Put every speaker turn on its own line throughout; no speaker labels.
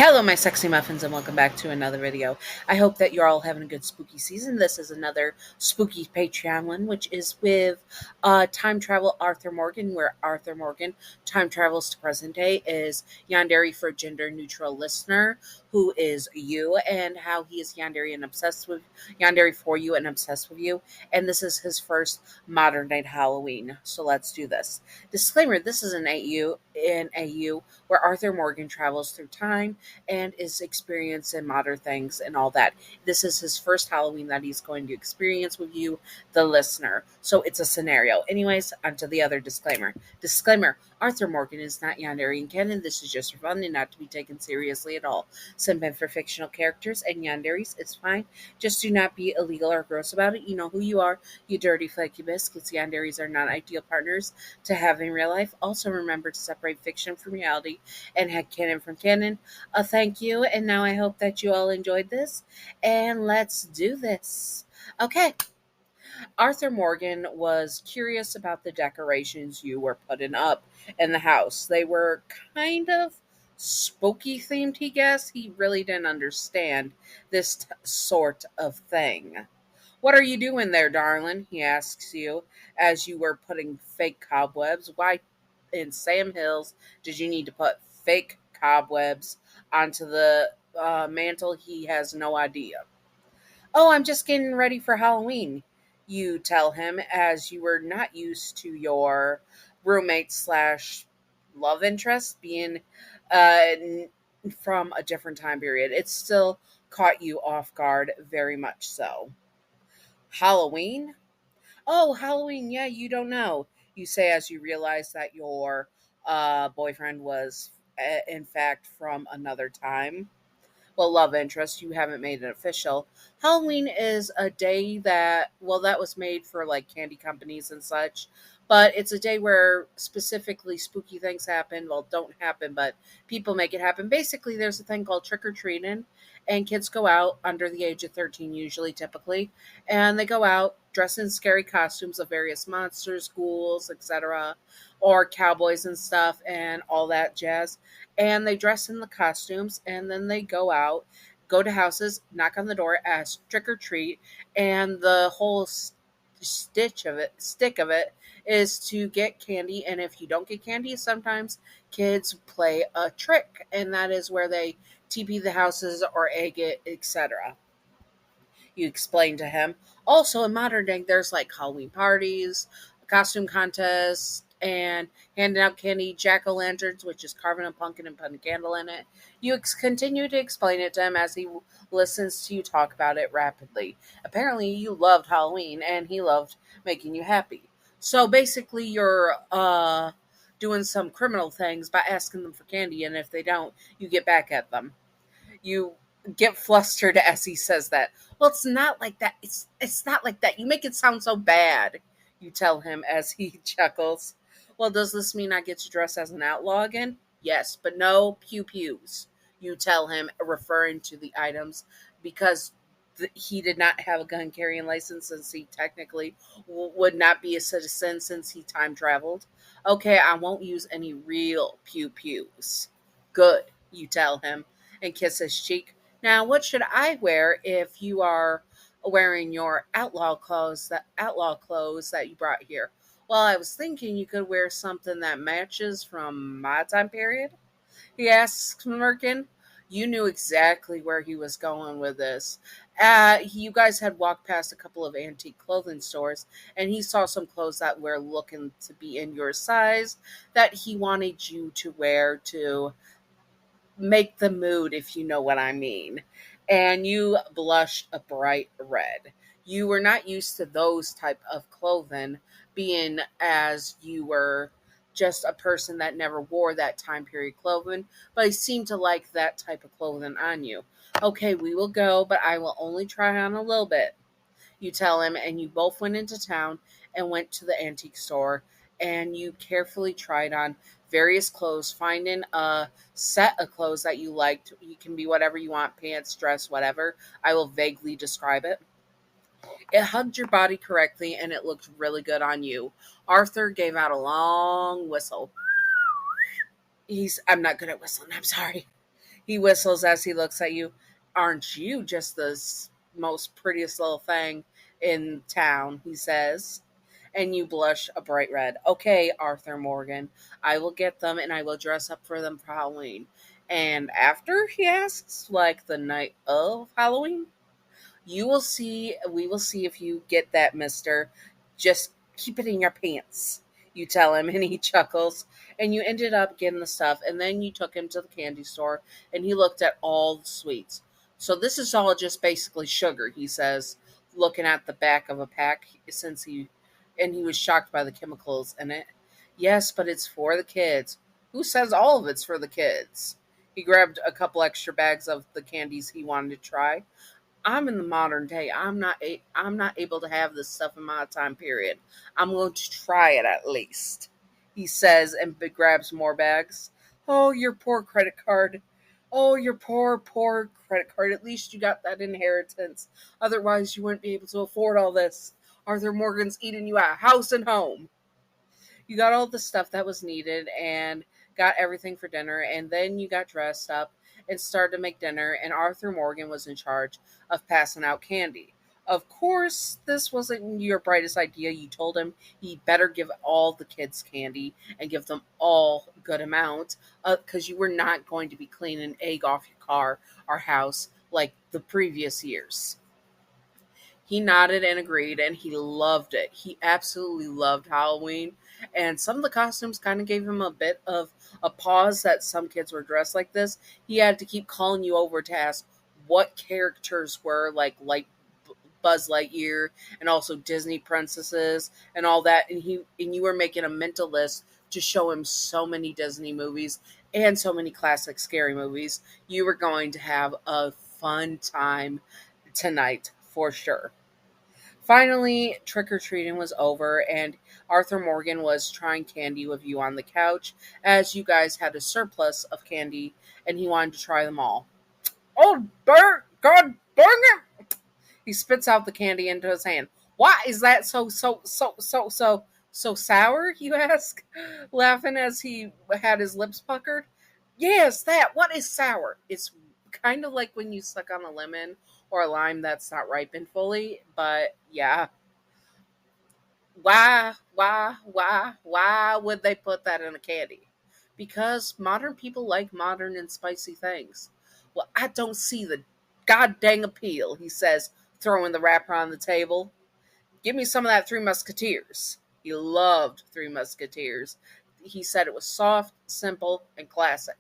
Hello, my sexy muffins, and welcome back to another video. I hope that you're all having a good spooky season. This is another spooky Patreon one, which is with time travel Arthur Morgan, where Arthur Morgan time travels to present day is Yandere for gender neutral listener, who is you, and how he is Yandere and obsessed with Yandere for you and obsessed with you. And this is his first modern night Halloween. So let's do this. Disclaimer: this is an AU where Arthur Morgan travels through time and is experiencing modern things and all that. This is his first Halloween that he's going to experience with you, the listener. So it's a scenario. Anyways, onto the other disclaimer. Disclaimer: Arthur Morgan is not Yandere and canon. This is just for fun and not to be taken seriously at all. Simping for fictional characters and Yanderes is fine. Just do not be illegal or gross about it. You know who you are, you dirty flaky biscuits. Yanderes are not ideal partners to have in real life. Also remember to separate fiction from reality and headcanon from canon. Thank you, and now I hope that you all enjoyed this, and let's do this. Okay, Arthur Morgan was curious about the decorations you were putting up in the house. They were kind of spooky themed, he guessed. He really didn't understand this sort of thing. "What are you doing there, darling?" he asks you as you were putting fake cobwebs. "Why in Sam Hills did you need to put fake cobwebs onto the mantle?" He has no idea. "Oh, I'm just getting ready for Halloween," you tell him, as you were not used to your roommate slash love interest being from a different time period. It still caught you off guard, very much so. "Halloween? Oh, Halloween, yeah, you don't know," you say as you realize that your boyfriend was, in fact, from another time. Well, love interest, you haven't made it official. Halloween is a day that, well, that was made for like candy companies and such, but it's a day where specifically spooky things happen. Well, don't happen, but people make it happen. Basically, there's a thing called trick or treating, and kids go out under the age of 13, usually, typically, and they go out dressed in scary costumes of various monsters, ghouls, etc., or cowboys and stuff, and all that jazz, and they dress in the costumes and then they go out, go to houses, knock on the door, ask trick or treat, and the whole stick of it is to get candy. And if you don't get candy, sometimes kids play a trick, and that is where they TP the houses or egg it, etc. You explain to him. Also, in modern day, there's like Halloween parties, costume contests, and handing out candy, jack o' lanterns, which is carving a pumpkin and putting a candle in it. You continue to explain it to him as he listens to you talk about it rapidly. Apparently, you loved Halloween, and he loved making you happy. So basically, you're doing some criminal things by asking them for candy, and if they don't, you get back at them. You get flustered as he says that. "Well, it's not like that. It's not like that. You make it sound so bad," you tell him as he chuckles. "Well, does this mean I get to dress as an outlaw again?" "Yes, but no pew pews," you tell him, referring to the items, because he did not have a gun carrying license, since he technically would not be a citizen since he time traveled. "Okay, I won't use any real pew pews." "Good," you tell him, and kiss his cheek. "Now, what should I wear if you are wearing your outlaw clothes that you brought here?" "Well, I was thinking you could wear something that matches from my time period," he asks, smirking. You knew exactly where he was going with this. You guys had walked past a couple of antique clothing stores, and he saw some clothes that were looking to be in your size that he wanted you to wear to make the mood, if you know what I mean. And you blushed a bright red. You were not used to those type of clothing, being as you were just a person that never wore that time period clothing, but I seemed to like that type of clothing on you. "Okay, we will go, but I will only try on a little bit," you tell him, and you both went into town and went to the antique store, and you carefully tried on various clothes, finding a set of clothes that you liked. You can be whatever you want: pants, dress, whatever. I will vaguely describe it. It hugged your body correctly, and it looked really good on you. Arthur gave out a long whistle. I'm not good at whistling, I'm sorry. He whistles as he looks at you. Aren't you just the most prettiest little thing in town? He says. And you blush a bright red. Okay, Arthur Morgan, I will get them and I will dress up for them for Halloween. And after, he asks, like the night of Halloween? You will see, we will see if you get that, mister. Just keep it in your pants, you tell him, and he chuckles. And you ended up getting the stuff, and then you took him to the candy store, and he looked at all the sweets. So this is all just basically sugar, he says, looking at the back of a pack, and he was shocked by the chemicals in it. Yes, but it's for the kids. Who says all of it's for the kids? He grabbed a couple extra bags of the candies he wanted to try. I'm in the modern day. I'm not able to have this stuff in my time period. I'm going to try it at least. He says and grabs more bags. Oh, your poor credit card. Oh, your poor credit card. At least you got that inheritance. Otherwise, you wouldn't be able to afford all this. Arthur Morgan's eating you out, house and home. You got all the stuff that was needed and got everything for dinner, and then you got dressed up and started to make dinner, and Arthur Morgan was in charge of passing out candy. Of course, this wasn't your brightest idea. You told him he better give all the kids candy and give them all a good amount, because you were not going to be cleaning egg off your car or house like the previous years. He nodded and agreed, and he loved it. He absolutely loved Halloween. And some of the costumes kind of gave him a bit of a pause that some kids were dressed like this. He had to keep calling you over to ask what characters were like Buzz Lightyear and also Disney princesses and all that. And you were making a mental list to show him so many Disney movies and so many classic scary movies. You were going to have a fun time tonight for sure. Finally, trick or treating was over, and Arthur Morgan was trying candy with you on the couch as you guys had a surplus of candy and he wanted to try them all. Oh, God, burn it! He spits out the candy into his hand. Why is that so sour? You ask, laughing as he had his lips puckered. Yes, that. What is sour? It's kind of like when you suck on a lemon or a lime that's not ripened fully, but yeah. Why would they put that in a candy? Because modern people like modern and spicy things. Well, I don't see the god dang appeal, he says, throwing the wrapper on the table. Give me some of that Three Musketeers. He loved Three Musketeers. He said it was soft, simple, and classic.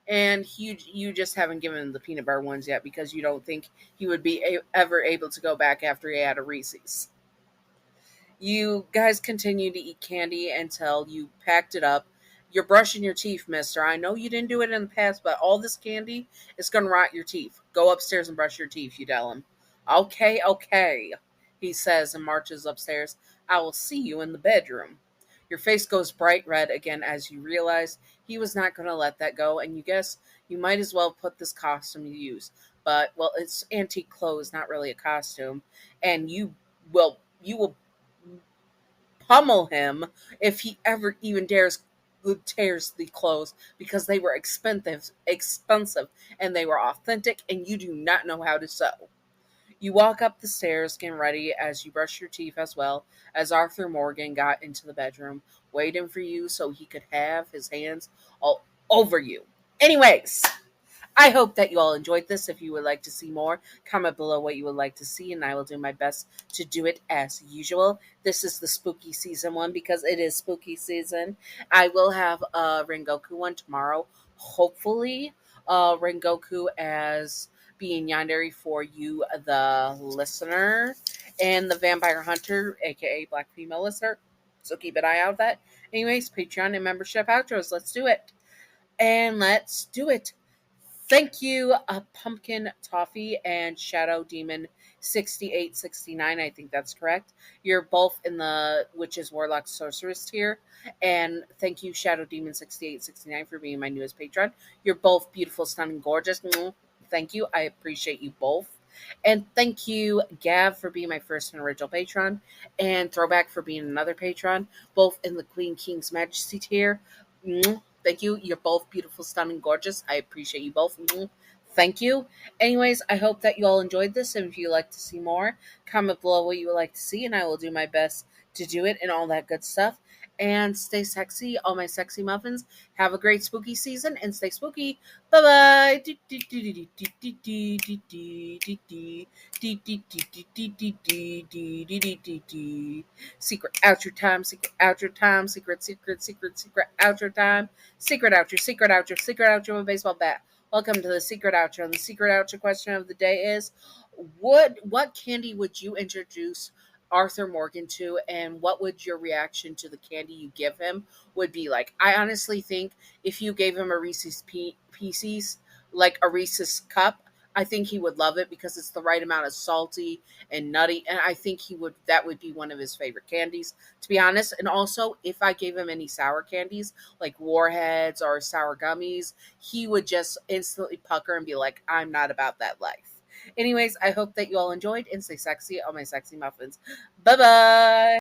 And you just haven't given him the peanut butter ones yet because you don't think he would be ever able to go back after he had a Reese's. You guys continue to eat candy until you packed it up. You're brushing your teeth, mister. I know you didn't do it in the past, but all this candy is going to rot your teeth. Go upstairs and brush your teeth, you tell him. Okay, he says and marches upstairs. I will see you in the bedroom. Your face goes bright red again as you realize he was not going to let that go, and you guess you might as well put this costume to use. But, well, it's antique clothes, not really a costume, and you will pummel him if he ever even tears the clothes because they were expensive and they were authentic and you do not know how to sew. You walk up the stairs getting ready as you brush your teeth as well as Arthur Morgan got into the bedroom waiting for you so he could have his hands all over you. Anyways, I hope that you all enjoyed this. If you would like to see more, comment below what you would like to see, and I will do my best to do it as usual. This is the spooky season one because it is spooky season. I will have a Rengoku one tomorrow. Hopefully, Rengoku as being Yandere for you, the listener, and the Vampire Hunter, aka Black Female Listener. So keep an eye out for that. Anyways, Patreon and membership outros. Let's do it. And let's do it. Thank you, Pumpkin Toffee and Shadow Demon 6869. I think that's correct. You're both in the Witches, Warlock, Sorceress tier. And thank you, Shadow Demon 6869, for being my newest patron. You're both beautiful, stunning, gorgeous. Thank you. I appreciate you both. And thank you, Gav, for being my first and original patron. And Throwback for being another patron, both in the Queen King's Majesty tier. Thank you. You're both beautiful, stunning, gorgeous. I appreciate you both. Thank you. Anyways, I hope that you all enjoyed this. And if you'd like to see more, comment below what you would like to see, and I will do my best to do it and all that good stuff. And stay sexy, all my sexy muffins. Have a great spooky season and stay spooky. Bye bye. Secret outro time, secret outro time, secret outro time, secret outro with a baseball bat. Welcome to the secret outro. And the secret outro question of the day is what candy would you introduce Arthur Morgan to, and what would your reaction to the candy you give him would be like? I honestly think if you gave him a Pieces, like a Reese's cup, I think he would love it because it's the right amount of salty and nutty, and I think that would be one of his favorite candies, to be honest. And also, if I gave him any sour candies like warheads or sour gummies, he would just instantly pucker and be like, I'm not about that life. Anyways, I hope that you all enjoyed and stay sexy on my sexy muffins. Bye bye.